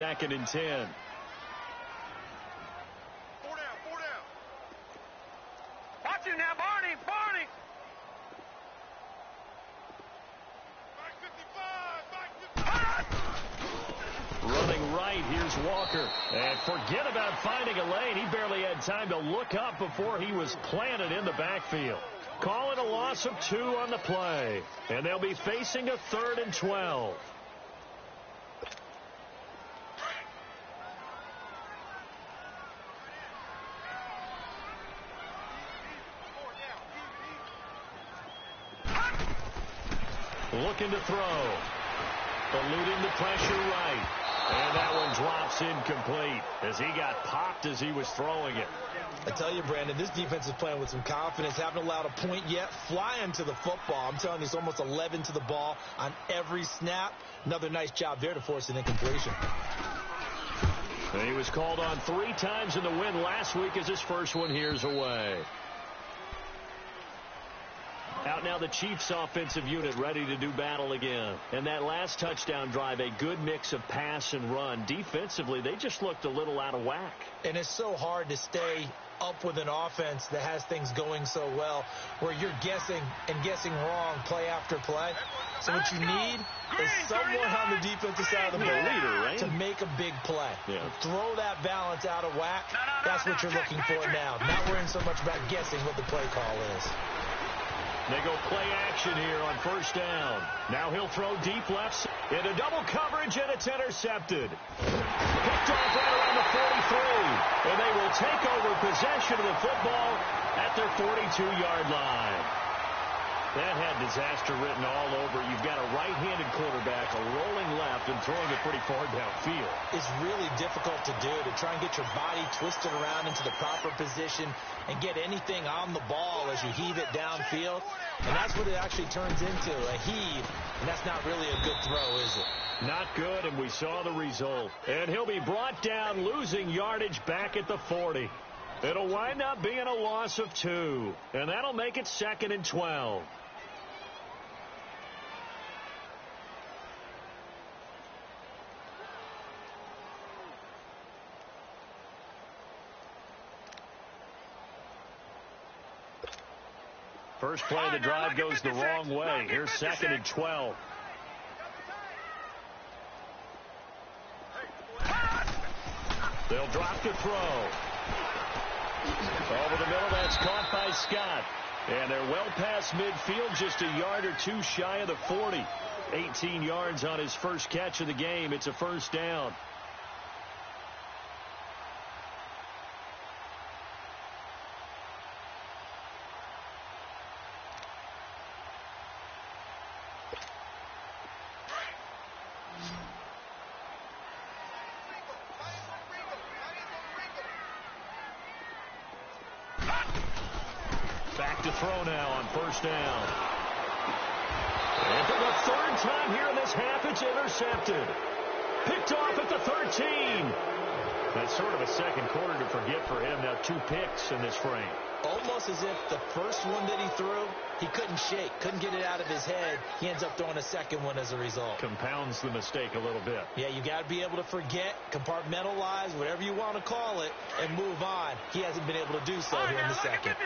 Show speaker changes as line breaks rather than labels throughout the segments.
Second and 10.
Four down. Watch it now, Barney. Back 55.
Running right, here's Walker. And forget about finding a lane. He barely had time to look up before he was planted in the backfield. Call it a loss of 2 on the play. And they'll be facing a 3rd and 12. Looking to throw. Eluding the pressure right. And that one drops incomplete as he got popped as he was throwing it.
I tell you, Brandon, this defense is playing with some confidence. Haven't allowed a point yet. Flying to the football. I'm telling you, it's almost 11 to the ball on every snap. Another nice job there to force an incompletion.
And he was called on 3 times in the win last week as his first one here's away. Out now the Chiefs offensive unit ready to do battle again. And that last touchdown drive, a good mix of pass and run. Defensively, they just looked a little out of whack.
And it's so hard to stay up with an offense that has things going so well where you're guessing wrong play after play. So what you need is someone on the defensive side of the ball
right?
to make a big play.
Yeah.
Throw that balance out of whack. That's what you're looking for now. Not worrying so much about guessing what the play call is.
They go play action here on first down. Now he'll throw deep left into double coverage, and it's intercepted. Picked off right around the 43. And they will take over possession of the football at their 42-yard line. That had disaster written all over. You've got a right-handed quarterback, a rolling left, and throwing it pretty far downfield.
It's really difficult to do, to try and get your body twisted around into the proper position and get anything on the ball as you heave it downfield. And that's what it actually turns into, a heave. And that's not really a good throw, is it?
Not good, and we saw the result. And he'll be brought down, losing yardage back at the 40. It'll wind up being a loss of 2. And that'll make it 2nd and 12. First play of the drive goes the wrong way. Here's 2nd and 12. They'll drop the throw. Over the middle, that's caught by Scott. And they're well past midfield, just a yard or 2 shy of the 40. 18 yards on his first catch of the game. It's a first down. Back to throw now on first down. And for the 3rd time here in this half, it's intercepted. Picked off at the 13. That's sort of a second quarter to forget for him. Now 2 picks in this frame.
Almost as if the first one that he threw, he couldn't shake, couldn't get it out of his head. He ends up throwing a second one as a result.
Compounds the mistake a little bit.
Yeah, you got to be able to forget, compartmentalize, whatever you want to call it, and move on. He hasn't been able to do so here in the second.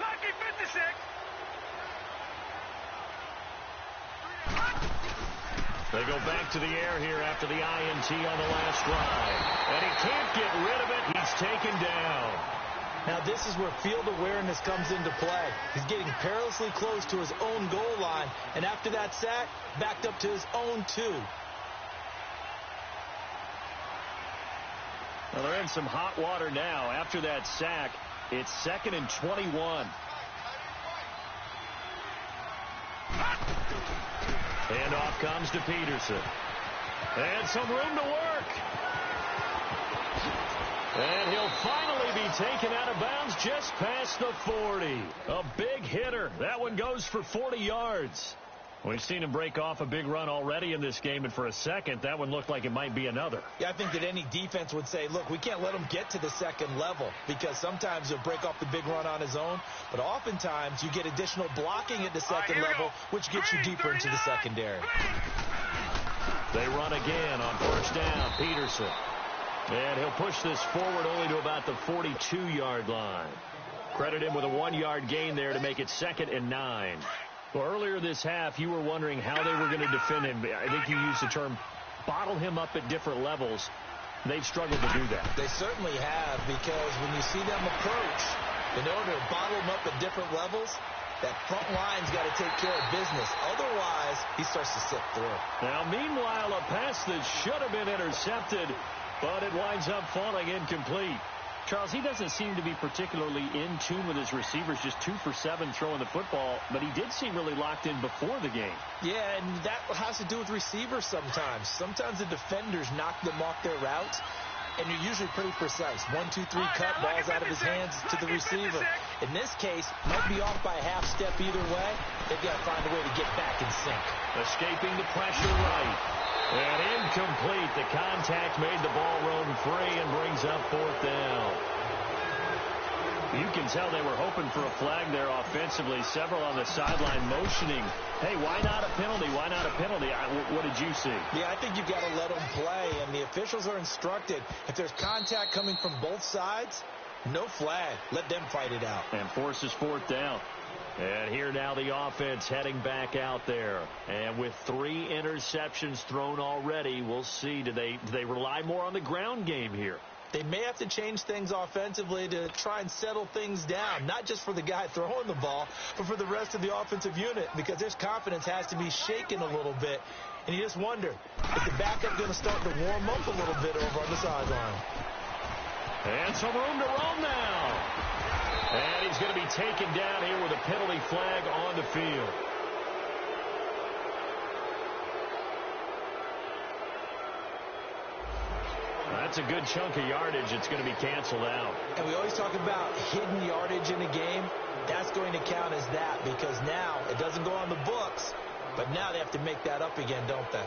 Lucky 56.
They go back to the air here after the INT on the last drive. And he can't get rid of it. He's taken down.
Now this is where field awareness comes into play. He's getting perilously close to his own goal line. And after that sack, backed up to his own 2.
Well, they're in some hot water now. After that sack, it's 2nd and 21. And off comes to Peterson. And some room to work. And he'll finally be taken out of bounds just past the 40. A big hitter. That one goes for 40 yards. We've seen him break off a big run already in this game, and for a second, that one looked like it might be another.
Yeah, I think that any defense would say, look, we can't let him get to the second level, because sometimes he'll break off the big run on his own, but oftentimes you get additional blocking at the second level, which gets you deeper into the secondary.
They run again on first down. Peterson. And he'll push this forward only to about the 42-yard line. Credit him with a 1-yard gain there to make it 2nd and 9. Well, earlier this half, you were wondering how they were going to defend him. I think you used the term bottle him up at different levels. They've struggled to do that.
They certainly have, because when you see them approach, in order to bottle him up at different levels, that front line's got to take care of business. Otherwise, he starts to slip through.
Now, meanwhile, a pass that should have been intercepted, but it winds up falling incomplete.
Charles, he doesn't seem to be particularly in tune with his receivers, just 2 for 7 throwing the football, but he did seem really locked in before the game.
Yeah, and that has to do with receivers sometimes. Sometimes the defenders knock them off their routes, and you're usually pretty precise. 1, 2, 3 cut, balls out of his hands to the receiver. In this case, might be off by a half step either way. They've got to find a way to get back in sync.
Escaping the pressure right. And incomplete. The contact made the ball roam free and brings up 4th down. You can tell they were hoping for a flag there offensively. Several on the sideline motioning, hey, why not a penalty? Why not a penalty? What did you see?
Yeah, I think you've got to let them play, and the officials are instructed. If there's contact coming from both sides, no flag. Let them fight it out.
And forces 4th down.
And here now the offense heading back out there. And with 3 interceptions thrown already, we'll see. Do they rely more on the ground game here?
They may have to change things offensively to try and settle things down, not just for the guy throwing the ball, but for the rest of the offensive unit, because their confidence has to be shaken a little bit. And you just wonder, is the backup going to start to warm up a little bit over on the sideline?
And some room to roam now. And he's going to be taken down here with a penalty flag on the field. That's a good chunk of yardage. It's going to be canceled out.
And we always talk about hidden yardage in a game. That's going to count as that, because now it doesn't go on the books, but now they have to make that up again, don't they?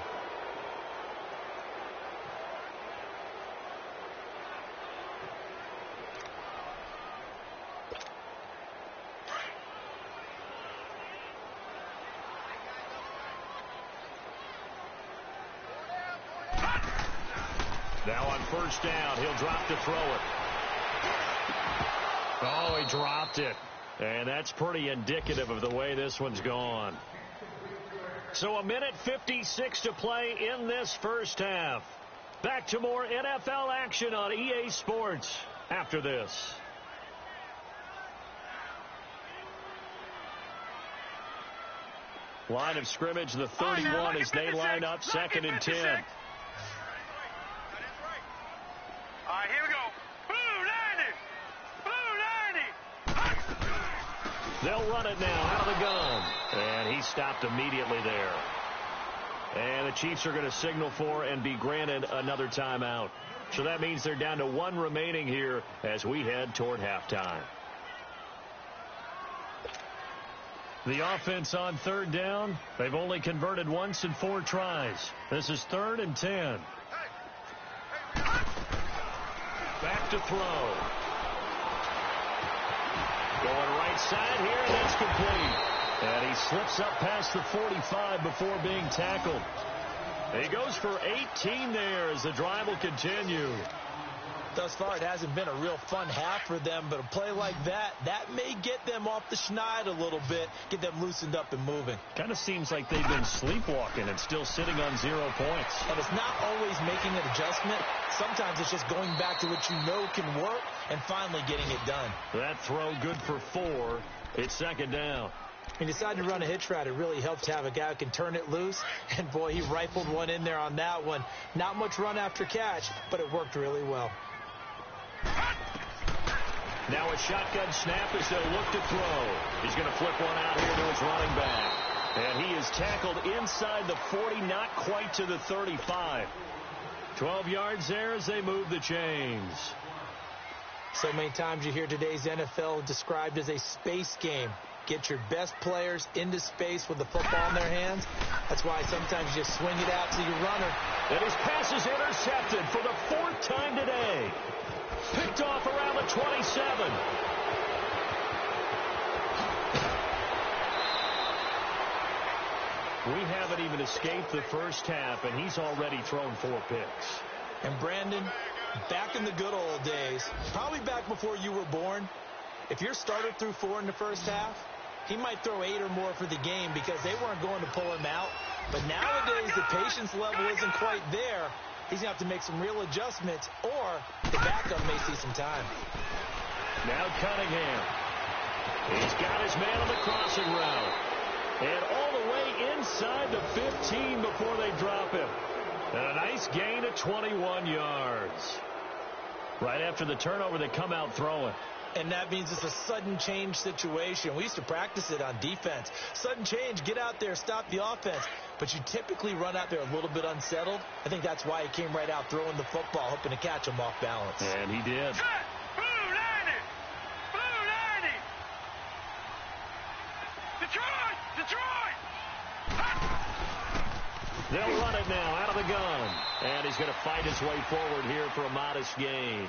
Now on first down, he'll drop to throw it. Oh, he dropped it. And that's pretty indicative of the way this one's gone. So 1:56 to play in this first half. Back to more NFL action on EA Sports after this. Line of scrimmage, the 31 as they line up, 2nd and 10.
All right, here we go. Blue 90. Blue 90.
They'll run it now out of the gun. And he stopped immediately there. And the Chiefs are going to signal for and be granted another timeout. So that means they're down to 1 remaining here as we head toward halftime. The offense on 3rd down. They've only converted once in 4 tries. This is 3rd and 10. Back to throw. Going right side here, and that's complete. And he slips up past the 45 before being tackled. He goes for 18 there as the drive will continue.
Thus far, it hasn't been a real fun half for them, but a play like that may get them off the schneid a little bit, get them loosened up and moving.
Kind of seems like they've been sleepwalking and still sitting on 0 points.
And it's not always making an adjustment. Sometimes it's just going back to what you know can work and finally getting it done.
That throw good for 4. It's 2nd down.
He decided to run a hitch route. It really helped to have a guy who can turn it loose. And, boy, he rifled one in there on that one. Not much run after catch, but it worked really well.
Now a shotgun snap as they'll look to throw. He's going to flip one out here to his running back. And he is tackled inside the 40, not quite to the 35. 12 yards there as they move the chains.
So many times you hear today's NFL described as a space game. Get your best players into space with the football in their hands. That's why sometimes you just swing it out to your runner.
And his pass is intercepted for the 4th time today. Picked off around the 27. We haven't even escaped the first half, and he's already thrown 4 picks.
And Brandon, back in the good old days, probably back before you were born, if your starter threw 4 in the first half, he might throw 8 or more for the game because they weren't going to pull him out. But nowadays, the patience level isn't quite there. He's going to have to make some real adjustments, or the backup may see some time.
Now Cunningham. He's got his man on the crossing route. And all the way inside the 15 before they drop him. And a nice gain of 21 yards. Right after the turnover, they come out throwing.
And that means it's a sudden change situation. We used to practice it on defense. Sudden change, get out there, stop the offense. But you typically run out there a little bit unsettled. I think that's why he came right out throwing the football, hoping to catch him off balance.
And he did.
Blue 90! Blue 90! Detroit! Detroit!
They'll run it now out of the gun. And he's going to fight his way forward here for a modest gain.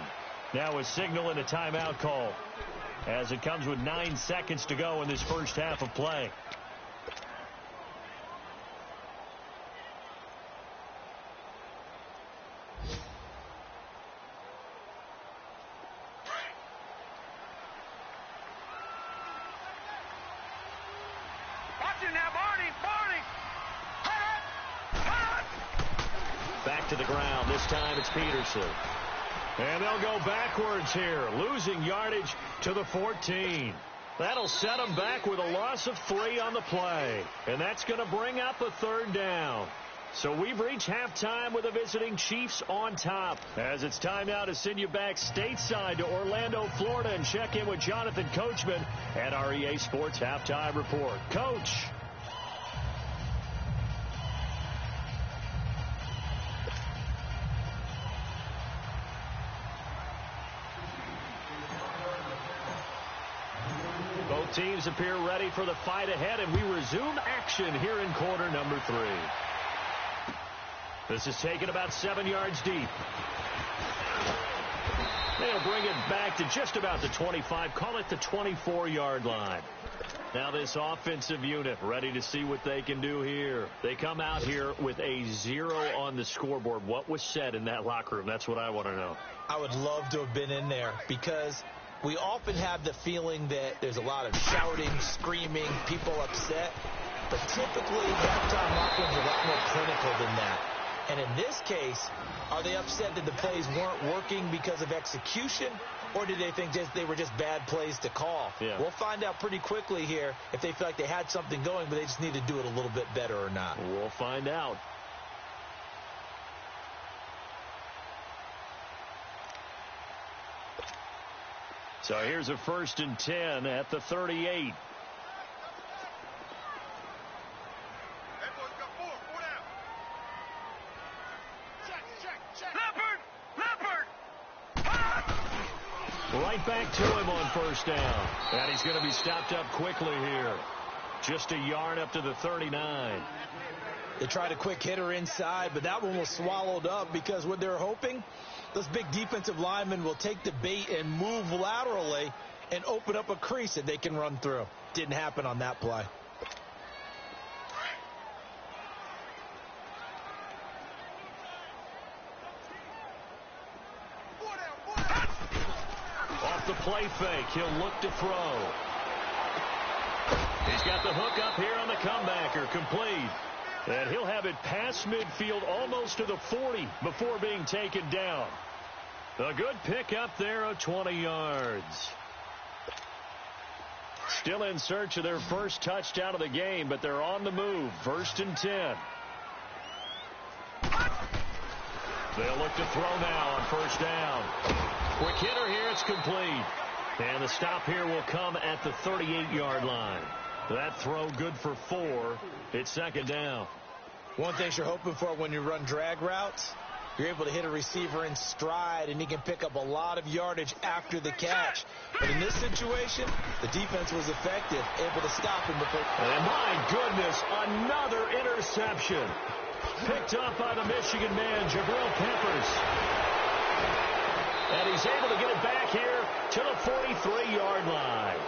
Now a signal and a timeout call as it comes with 9 seconds to go in this first half of play.
Watch it now, Barney! Barney!
Back to the ground. This time it's Peterson. And they'll go backwards here, losing yardage to the 14. That'll set them back with a loss of 3 on the play. And that's going to bring up a 3rd down. So we've reached halftime with the visiting Chiefs on top. As it's time now to send you back stateside to Orlando, Florida, and check in with Jonathan Coachman at our EA Sports Halftime Report. Coach. Both teams appear ready for the fight ahead, and we resume action here in quarter number 3. This is taken about 7 yards deep. They'll bring it back to just about the 25, call it the 24-yard line. Now this offensive unit ready to see what they can do here. They come out here with a 0 on the scoreboard. What was said in that locker room? That's what I want to know. I would love to have been in there because we often have the feeling that there's a lot of shouting, screaming, people upset. But typically, halftime locker rooms are a lot more clinical than that. And in this case, are they upset that the plays weren't working because of execution, or did they think they were just bad plays to call? Yeah. We'll find out pretty quickly here if they feel like they had something going, but they just need to do it a little bit better or not. We'll find out. So here's a 1st and 10 at the 38. Right back to him on 1st down. And he's going to be stopped up quickly here. Just a yard up to the 39. They tried a quick hitter inside, but that one was swallowed up because what they're hoping, those big defensive linemen will take the bait and move laterally and open up a crease that they can run through. Didn't happen on that play. Off the play fake, he'll look to throw. He's got the hook up here on the comebacker, complete. And he'll have it past midfield almost to the 40 before being taken down. A good pick up there of 20 yards. Still in search of their first touchdown of the game, but they're on the move. 1st and 10. They'll look to throw now on 1st down. Quick hitter here, it's complete. And the stop here will come at the 38-yard line. That throw good for 4. It's 2nd down. One thing you're hoping for when you run drag routes, you're able to hit a receiver in stride, and he can pick up a lot of yardage after the catch. But in this situation, the defense was effective, able to stop him before. And my goodness, another interception. Picked up by the Michigan man, Jabril Peppers. And he's able to get it back here to the 43-yard line.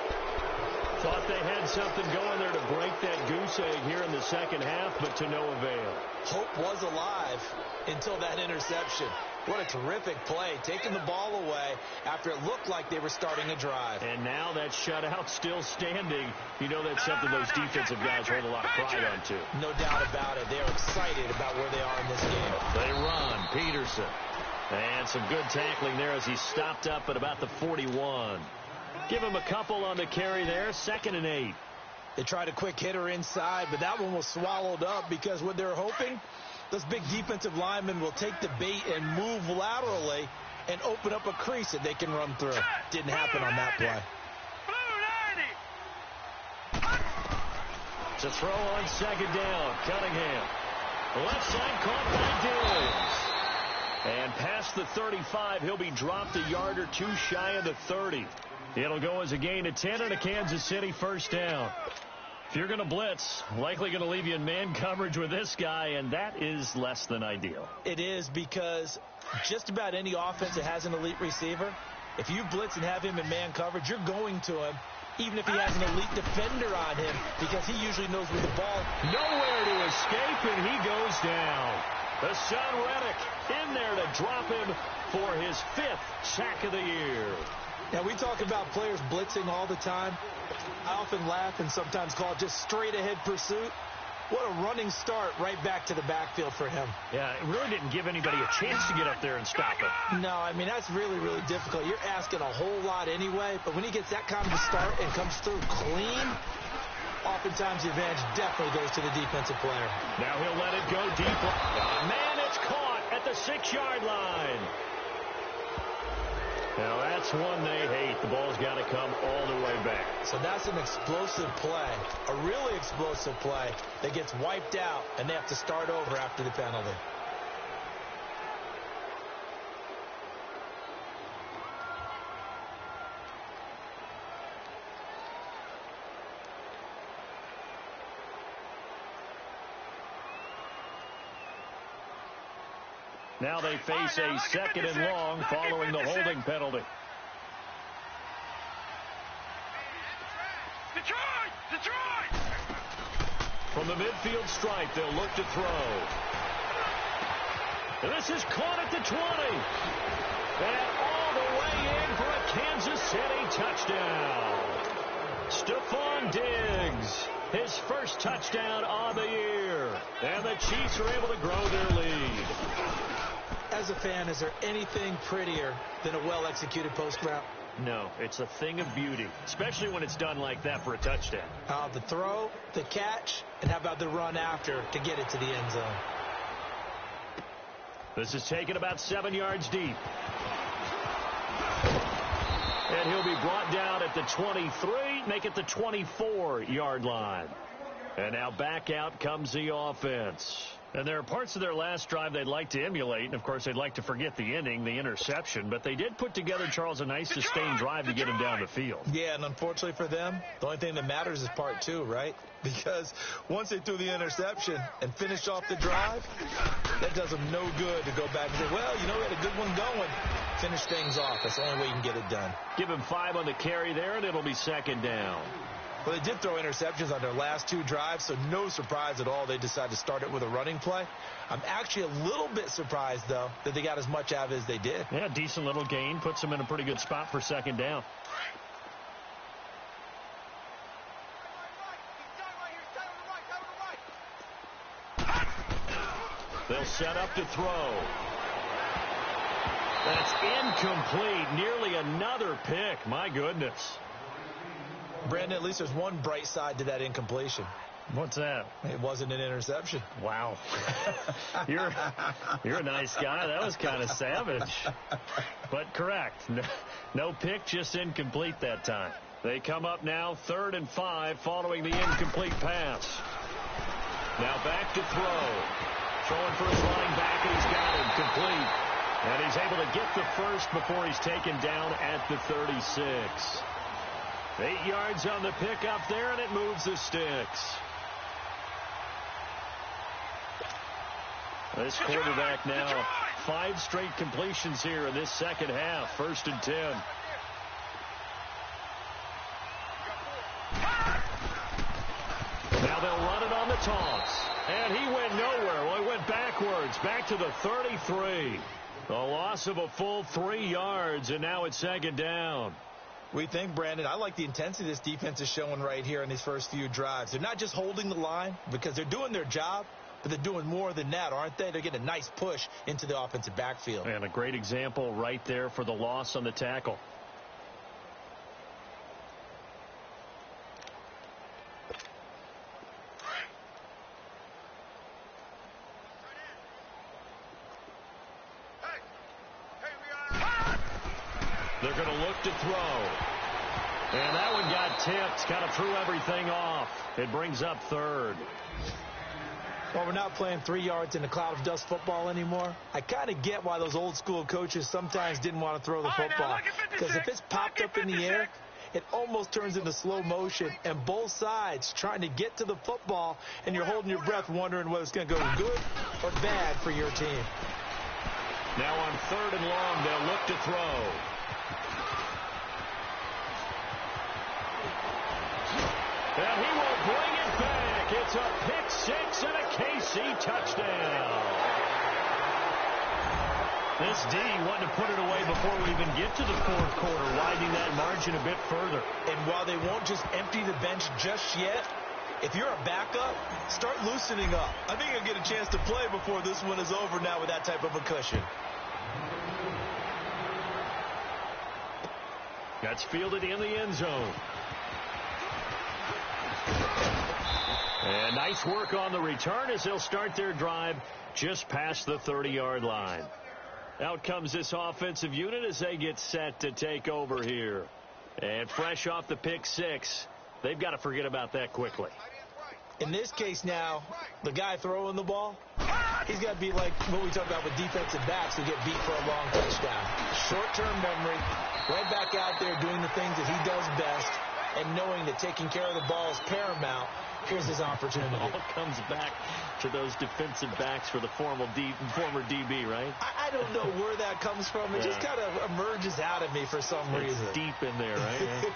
Thought they had something going there to break that goose egg here in the second half, but to no avail.
Hope was alive until that interception. What a terrific play, taking the ball away after it looked like they were starting a drive.
And now that shutout still standing. You know that's something those defensive guys hold a lot of pride on, too.
No doubt about it. They are excited about where they are in this game.
They run. Peterson. And some good tackling there as he stopped up at about the 41. Give him a couple on the carry there. 2nd and 8.
They tried a quick hitter inside, but that one was swallowed up because what they're hoping, those big defensive linemen will take the bait and move laterally and open up a crease that they can run through. Didn't happen on that play.
To throw on 2nd down. Cunningham. Left side caught by Diggs. And past the 35, he'll be dropped a yard or two shy of the 30. It'll go as a gain of 10 and a Kansas City first down. If you're going to blitz, likely going to leave you in man coverage with this guy, and that is less than ideal.
It is, because just about any offense that has an elite receiver, if you blitz and have him in man coverage, you're going to him, even if he has an elite defender on him, because he usually knows where the ball.
Nowhere to escape, and he goes down. Hassan Reddick in there to drop him for his 5th sack of the year.
Now, we talk about players blitzing all the time. I often laugh and sometimes call it just straight-ahead pursuit. What a running start right back to the backfield for him.
Yeah, it really didn't give anybody a chance to get up there and stop it.
No, I mean, that's really, really difficult. You're asking a whole lot anyway, but when he gets that kind of a start and comes through clean, oftentimes the advantage definitely goes to the defensive player.
Now he'll let it go deep. Oh, man, it's caught at the 6-yard line. Now, that's one they hate. The ball's got to come all the way back.
So that's an explosive play, a really explosive play that gets wiped out, and they have to start over after the penalty.
Now they face a 2nd and long following the holding penalty.
Detroit!
From the midfield stripe, they'll look to throw. This is caught at the 20. And all the way in for a Kansas City touchdown. Stephon Diggs, his first touchdown on the year. And the Chiefs are able to grow their lead.
As a fan, is there anything prettier than a well-executed post route?
No, it's a thing of beauty, especially when it's done like that for a touchdown.
The throw, the catch, and how about the run after to get it to the end zone?
This is taken about 7 yards deep. And he'll be brought down at the 23, make it the 24-yard line. And now back out comes the offense. And there are parts of their last drive they'd like to emulate. And, of course, they'd like to forget the inning, the interception. But they did put together, Charles, a nice sustained drive to get him down the field.
Yeah, and unfortunately for them, the only thing that matters is part 2, right? Because once they threw the interception and finished off the drive, that does them no good to go back and say, well, you know, we had a good one going. Finish things off. That's the only way you can get it done.
Give him 5 on the carry there, and it'll be 2nd down.
Well, they did throw interceptions on their last 2 drives, so no surprise at all they decided to start it with a running play. I'm actually a little bit surprised, though, that they got as much out of it as they did.
Yeah, decent little gain. Puts them in a pretty good spot for 2nd down. They'll set up to throw. That's incomplete. Nearly another pick. My goodness.
Brandon, at least there's one bright side to that incompletion.
What's that?
It wasn't an interception.
Wow. You're a nice guy. That was kind of savage. But correct. No pick, just incomplete that time. They come up now 3rd and 5 following the incomplete pass. Now back to throw. Throwing for his line back, and he's got him complete. And he's able to get the first before he's taken down at the 36. 8 yards on the pickup there, and it moves the sticks. This quarterback now 5 straight completions here in this second half. 1st and 10. toss. And he went nowhere. Well, he went backwards, back to the 33. A loss of a full 3 yards, and now it's second down.
We think, Brandon, I like the intensity this defense is showing right here in these first few drives. They're not just holding the line because they're doing their job, but they're doing more than that, aren't they? They're getting a nice push into the offensive backfield.
And a great example right there for the loss on the tackle.
They're going to look to throw. And that one got tipped. Kind of threw everything off. It brings up third.
Well, we're not playing 3 yards in a cloud of dust football anymore. I kind of get why those old school coaches sometimes didn't want to throw the football. Because if it's popped up in the air, it almost turns into slow motion. And both sides trying to get to the football, and you're holding your breath wondering whether it's going to go good or bad for your team.
Now on 3rd and long, they'll look to throw. And he will bring it back. It's a pick 6 and a KC touchdown. This D wanting to put it away before we even get to the 4th quarter, widening that margin a bit further.
And while they won't just empty the bench just yet, if you're a backup, start loosening up. I think you'll get a chance to play before this one is over now with that type of a cushion.
That's fielded in the end zone. And nice work on the return as they'll start their drive just past the 30-yard line. Out comes this offensive unit as they get set to take over here. And fresh off the pick 6, they've got to forget about that quickly.
In this case now, the guy throwing the ball, he's got to be like what we talk about with defensive backs who get beat for a long touchdown. Short-term memory, right back out there doing the things that he does best, and knowing that taking care of the ball is paramount. Here's his opportunity.
All comes back to those defensive backs for the former DB, right?
I don't know where that comes from. It just kind of emerges out of me for some reason.
It's deep in there, right?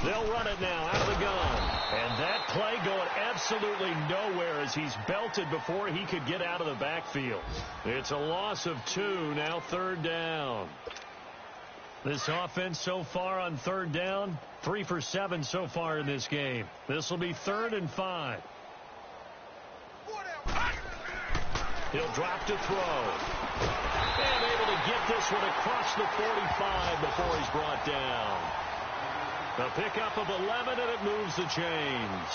They'll run it now out of the gun. And that play going absolutely nowhere as he's belted before he could get out of the backfield. It's a loss of 2, now 3rd down. This offense so far on 3rd down, 3 for 7 so far in this game. This will be 3rd and 5. He'll drop to throw. And able to get this one across the 45 before he's brought down. A pickup of 11, and it moves the chains.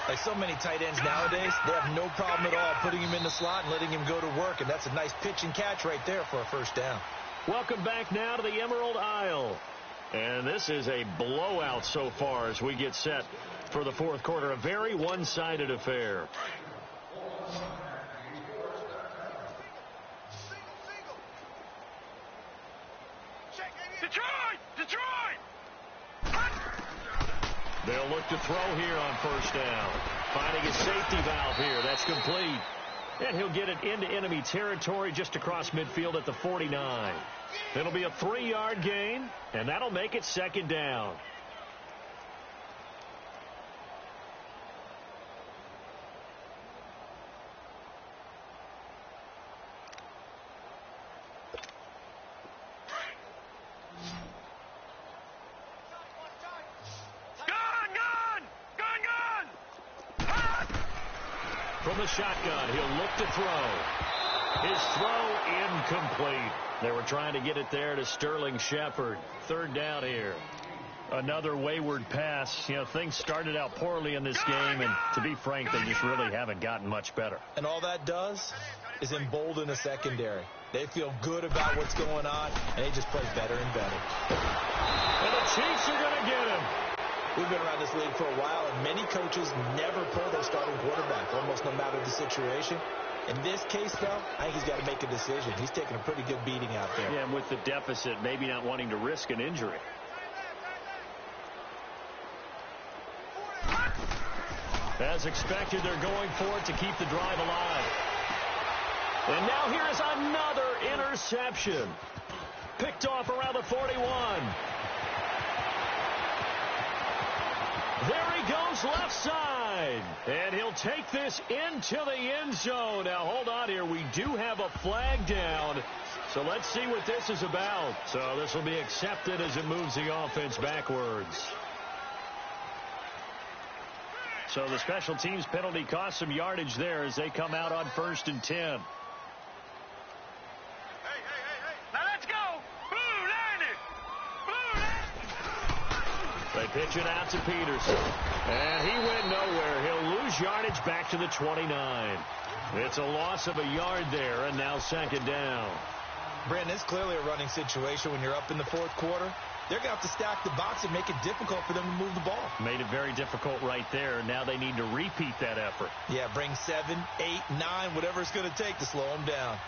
Like so many tight ends nowadays, they have no problem at all putting him in the slot and letting him go to work, and that's a nice pitch and catch right there for a 1st down.
Welcome back now to the Emerald Isle. And this is a blowout so far as we get set for the 4th quarter. A very one-sided affair. They'll look to throw here on 1st down. Finding a safety valve here. That's complete. And he'll get it into enemy territory just across midfield at the 49. It'll be a 3-yard gain, and that'll make it 2nd down. From the shotgun, he'll look to throw. His throw incomplete. They were trying to get it there to Sterling Shepard. 3rd down here. Another wayward pass. You know, things started out poorly in this game, and to be frank, they just really haven't gotten much better.
And all that does is embolden the secondary. They feel good about what's going on, and they just play better and better.
And the Chiefs are going to get him.
We've been around this league for a while, and many coaches never pull their starting quarterback, almost no matter the situation. In this case, though, I think he's got to make a decision. He's taking a pretty good beating out there.
Yeah, and with the deficit, maybe not wanting to risk an injury.
As expected, they're going for it to keep the drive alive. And now here's another interception. Picked off around the 41. There he goes left side. And he'll take this into the end zone. Now, hold on here. We do have a flag down. So let's see what this is about. So this will be accepted as it moves the offense backwards. So the special teams penalty cost some yardage there as they come out on 1st and 10.
Hey. Now let's go. Blue Landon.
They pitch it out to Peterson. And he went nowhere. He'll lose yardage back to the 29. It's a loss of a yard there, and now 2nd down.
Brandon, it's clearly a running situation when you're up in the 4th quarter. They're going to have to stack the box and make it difficult for them to move the ball.
Made it very difficult right there. Now they need to repeat that effort.
Yeah, bring 7, 8, 9, whatever it's going to take to slow them down.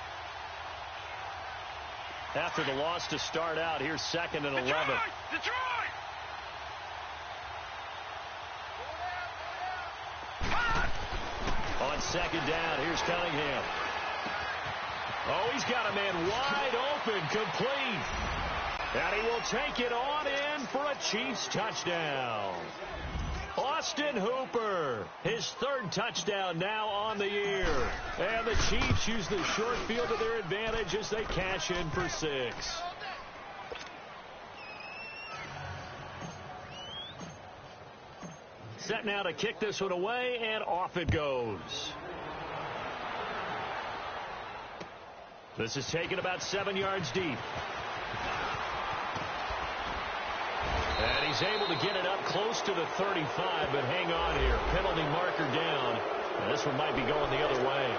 After the loss to start out, here's 2nd and 11.
Detroit!
On 2nd down, here's Cunningham. Oh, he's got a man wide open, complete. And he will take it on in for a Chiefs touchdown. Austin Hooper, his 3rd touchdown now on the year. And the Chiefs use the short field to their advantage as they cash in for 6. Set now to kick this one away, and off it goes. This is taken about 7 yards deep. And he's able to get it up close to the 35, but hang on here. Penalty marker down. And this one might be going the other way.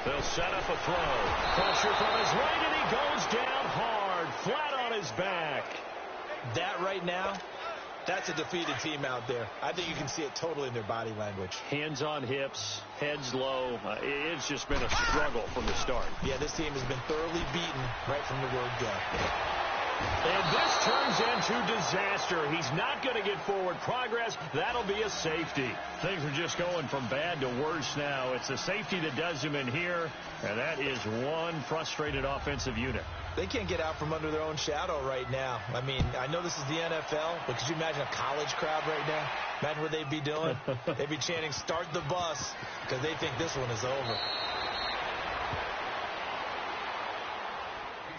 They'll set up a throw. Pressure from his right, and he goes down hard, flat on his back.
That right now, that's a defeated team out there. I think you can see it totally in their body language.
Hands on hips, heads low. It's just been a struggle from the start.
Yeah, this team has been thoroughly beaten right from the word go.
And this turns into disaster. He's not going to get forward progress. That'll be a safety. Things are just going from bad to worse now. It's a safety that does him in here, and that is one frustrated offensive unit.
They can't get out from under their own shadow right now. I mean, I know this is the NFL, but could you imagine a college crowd right now? Imagine what they'd be doing. They'd be chanting, "Start the bus," because they think this one is over.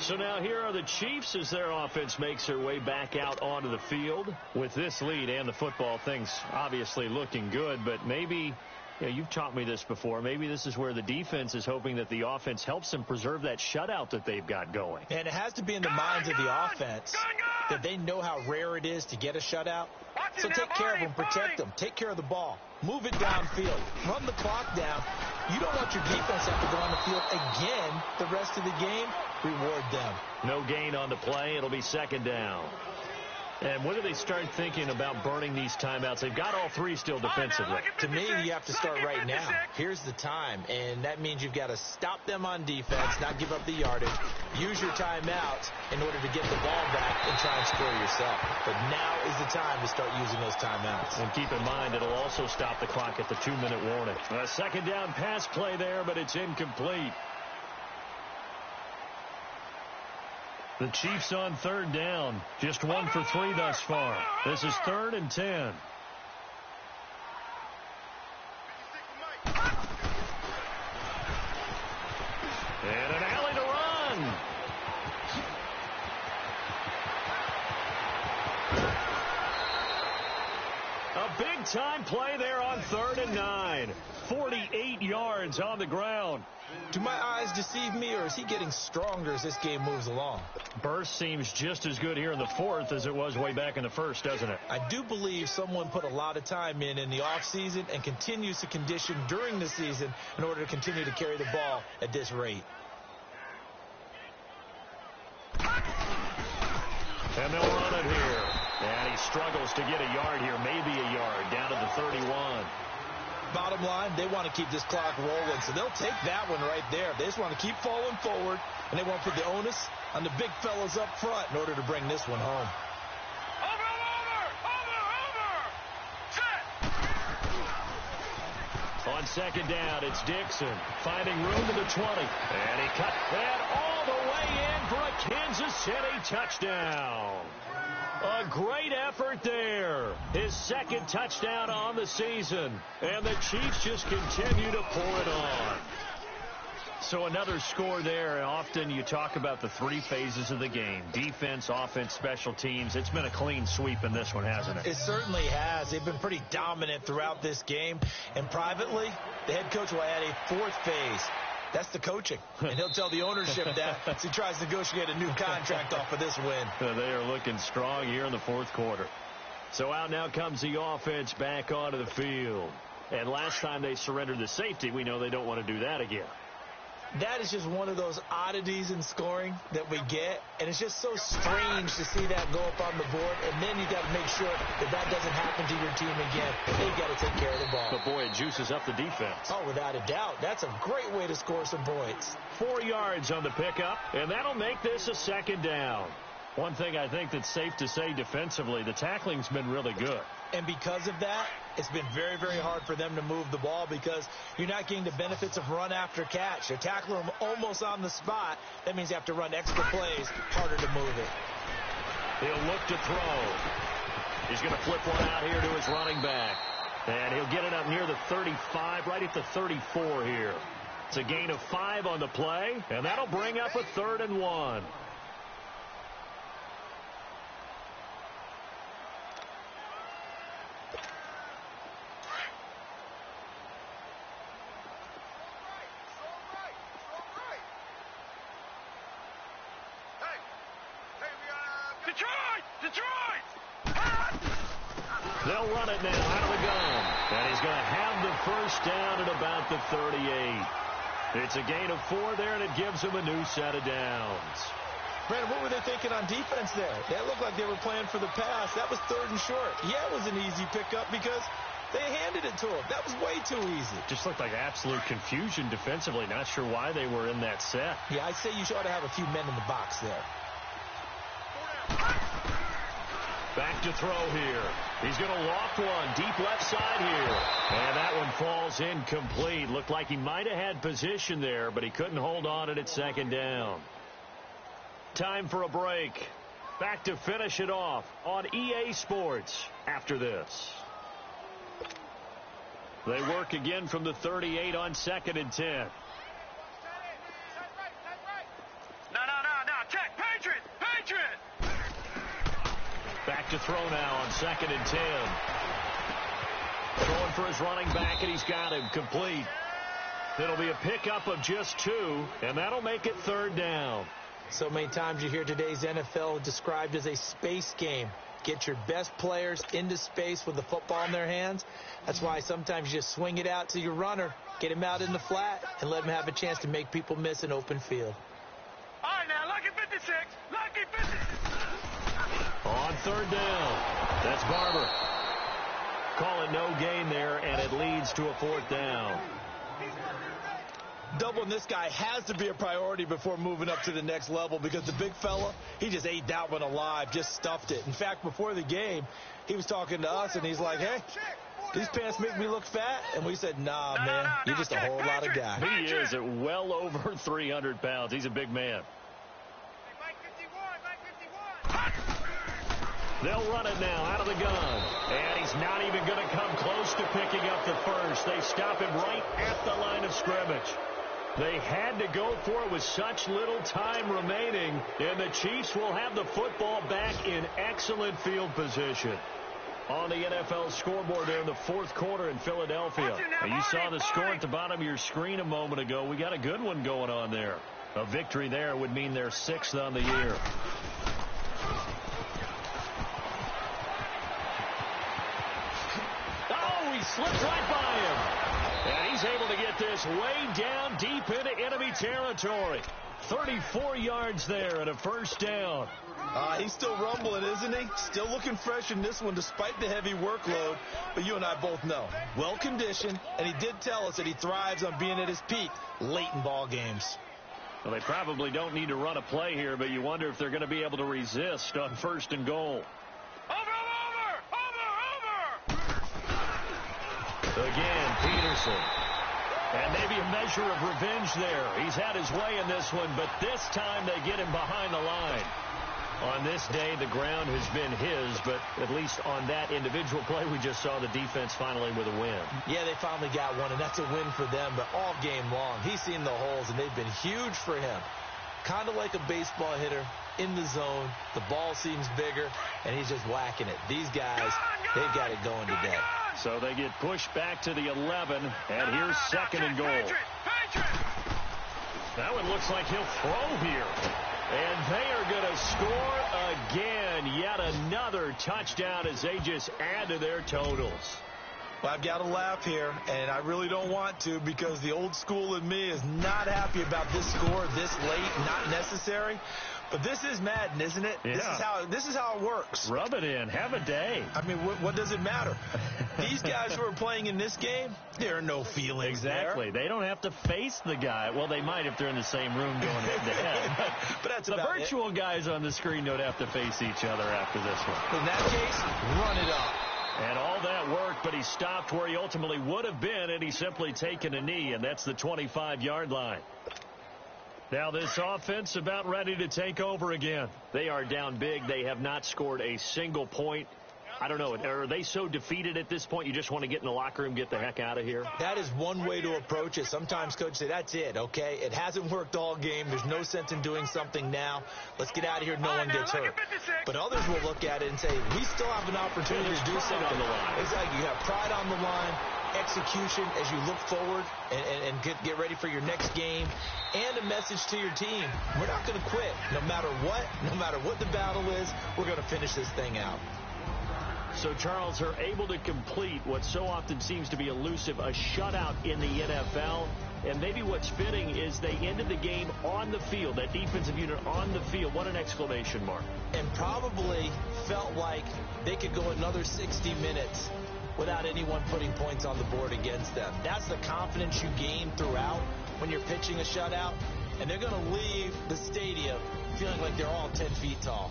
So now here are the Chiefs as their offense makes their way back out onto the field. With this lead and the football, things obviously looking good, but maybe, you've taught me this before, maybe this is where the defense is hoping that the offense helps them preserve that shutout that they've got going.
And it has to be in the minds of the offense that they know how rare it is to get a shutout. So take care of them, protect them, take care of the ball, move it downfield, run the clock down. You don't want your defense to have to go on the field again the rest of the game. Reward them.
No gain on the play. It'll be 2nd down. And when do they start thinking about burning these timeouts? They've got all 3 still defensively.
To me, you have to start right now. Here's the time, and that means you've got to stop them on defense, not give up the yardage, use your timeouts in order to get the ball back and try and score yourself. But now is the time to start using those timeouts.
And keep in mind, it'll also stop the clock at the 2-minute warning. A 2nd down pass play there, but it's incomplete. The Chiefs on 3rd down. Just 1 for 3 thus far. This is 3rd and 10. And an alley to run. A big-time play there on 3rd and 9. 48 yards on the ground.
Do my eyes deceive me, or is he getting stronger as this game moves along?
Burst seems just as good here in the 4th as it was way back in the 1st, doesn't it?
I do believe someone put a lot of time in the offseason and continues to condition during the season in order to continue to carry the ball at this rate.
And they'll run it here. And he struggles to get a yard here, maybe a yard, down to the 31.
Bottom line, they want to keep this clock rolling, so they'll take that one right there. They just want to keep falling forward, and they want to put the onus on the big fellas up front in order to bring this one home.
Over!
On second down. It's Dixon finding room to the 20. And he cut that all the way in for a Kansas City touchdown. A great effort there. His second touchdown on the season. And the Chiefs just continue to pour it on. So another score there. Often you talk about the three phases of the game. Defense, offense, special teams. It's been a clean sweep in this one, hasn't it?
It certainly has. They've been pretty dominant throughout this game. And privately, the head coach will add a fourth phase. That's the coaching. And he'll tell the ownership that as he tries to negotiate a new contract off of this win.
They are looking strong here in the fourth quarter. So out now comes the offense back onto the field. And last time they surrendered the safety, we know they don't want to do that again.
That is just one of those oddities in scoring that we get, and it's just so strange to see that go up on the board, and then you got to make sure that that doesn't happen to your team again. They've got to take care of the ball.
But, boy, it juices up the defense.
Oh, without a doubt. That's a great way to score some points.
4 yards on the pickup, and that'll make this a second down. One thing I think that's safe to say defensively, the tackling's been really good.
And because of that, it's been very, very hard for them to move the ball because you're not getting the benefits of run after catch. They're tackling them almost on the spot. That means you have to run extra plays, harder to move it.
He'll look to throw. He's going to flip one out here to his running back. And he'll get it up near the 35, right at the 34 here. It's a gain of 5 on the play, and that'll bring up a 3rd and 1. They'll run it now out of the gun. And he's going to have the first down at about the 38. It's a gain of 4 there, and it gives him a new set of downs.
Brandon, what were they thinking on defense there? That looked like they were playing for the pass. That was 3rd and short. Yeah, it was an easy pickup because they handed it to him. That was way too easy.
Just looked like absolute confusion defensively. Not sure why they were in that set.
Yeah, I'd say you ought to have a few men in the box there.
Back to throw here. He's going to loft one deep left side here. And that one falls incomplete. Looked like he might have had position there, but he couldn't hold on at second down. Time for a break. Back to finish it off on EA Sports after this. They work again from the 38 on 2nd and 10.
No. Check. Patriot.
Back to throw now on 2nd and 10. Throwing for his running back, and he's got him complete. It'll be a pickup of just 2, and that'll make it 3rd down.
So many times you hear today's NFL described as a space game. Get your best players into space with the football in their hands. That's why sometimes you just swing it out to your runner, get him out in the flat, and let him have a chance to make people miss an open field.
All right, now, lucky 56. Lucky 56.
On 3rd down, that's Barber. Call it no gain there, and it leads to a 4th down.
Doubling this guy has to be a priority before moving up to the next level because the big fella, he just ate that one alive, just stuffed it. In fact, before the game, he was talking to us, and he's like, hey, these pants make me look fat? And we said, nah, man, you're just a whole lot of guy.
He is at well over 300 pounds. He's a big man. They'll run it now out of the gun. And he's not even going to come close to picking up the first. They stop him right at the line of scrimmage. They had to go for it with such little time remaining, and the Chiefs will have the football back in excellent field position. On the NFL scoreboard there in the 4th quarter in Philadelphia. And you saw the score at the bottom of your screen a moment ago. We got a good one going on there. A victory there would mean they're 6th on the year. Oh, he slipped right by him. And he's able to get this way down deep into enemy territory. 34 yards there and a first down.
He's still rumbling, isn't he? Still looking fresh in this one despite the heavy workload. But you and I both know, well-conditioned, and he did tell us that he thrives on being at his peak late in ball games.
Well, they probably don't need to run a play here, but you wonder if they're going to be able to resist on 1st and goal.
Over!
Again, Peterson And maybe a measure of revenge there. He's had his way in this one, but this time they get him behind the line. On this day, the ground has been his, but at least on that individual play, we just saw the defense finally with a win.
Yeah, they finally got one, and that's a win for them, but all game long, he's seen the holes, and they've been huge for him. Kind of like a baseball hitter in the zone. The ball seems bigger, and he's just whacking it. These guys, they've got it going today.
So they get pushed back to the 11, and here's second and goal. That one looks like he'll throw here. And they are going to score again. Yet another touchdown as they just add to their totals.
Well, I've got to laugh here, and I really don't want to because the old school in me is not happy about this score this late, not necessary. But this is Madden, isn't it?
Yeah.
This is how it works.
Rub it in. Have a day.
I mean, what does it matter? These guys who are playing in this game, there are no feelings
Exactly.
there.
They don't have to face the guy. Well, they might if they're in the same room going head-to-head.
But that's
the
about
virtual guys on the screen don't have to face each other after this one.
In that case, run it up.
And all that worked, but he stopped where he ultimately would have been, and he's simply taken a knee, and that's the 25-yard line. Now this offense about ready to take over again. They are down big. They have not scored a single point. I don't know. Are they so defeated at this point you just want to get in the locker room, get the heck out of here?
That is one way to approach it. Sometimes coaches say, that's it, okay? It hasn't worked all game. There's no sense in doing something now. Let's get out of here. No one gets hurt. But others will look at it and say, we still have an opportunity to do something.
On the line.
It's like you have pride on the line, execution as you look forward and get ready for your next game, and a message to your team. We're not going to quit. No matter what the battle is, we're going to finish this thing out.
So, Charles, are able to complete what so often seems to be elusive, a shutout in the NFL. And maybe what's fitting is they ended the game on the field, that defensive unit on the field. What an exclamation mark.
And probably felt like they could go another 60 minutes without anyone putting points on the board against them. That's the confidence you gain throughout when you're pitching a shutout. And they're going to leave the stadium feeling like they're all 10 feet tall.